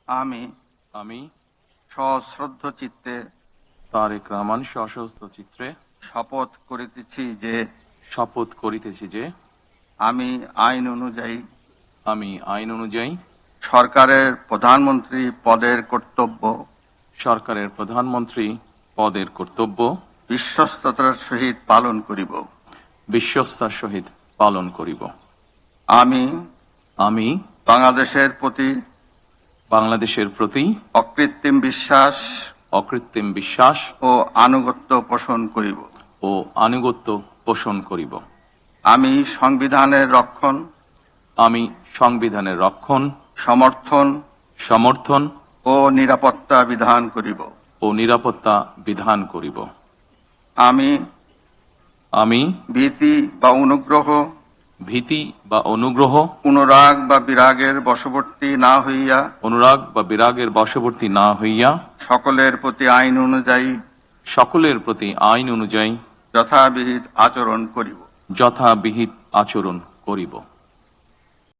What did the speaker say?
আমি আমি সশ্রদ্ধ চিত্তে তারেক রহমান সশস্ত্র চিত্রে শপথ করিতেছি যে আমি আইন অনুযায়ী সরকারের প্রধানমন্ত্রী পদের কর্তব্য বিশ্বস্ততার সহিত পালন করিব। আমি আমি বাংলাদেশের প্রতি অকৃত্রিম বিশ্বাস ও আনুগত্য পোষণ করিব। আমি সংবিধানের রক্ষণ, সমর্থন ও নিরাপত্তা বিধান করিব। আমি ভীতি বা অনুগ্রহ, অনুরাগ বা বিরাগের বশবর্তী না হইয়া সকলের প্রতি আইন অনুযায়ী যথাবিহিত আচরণ করিব।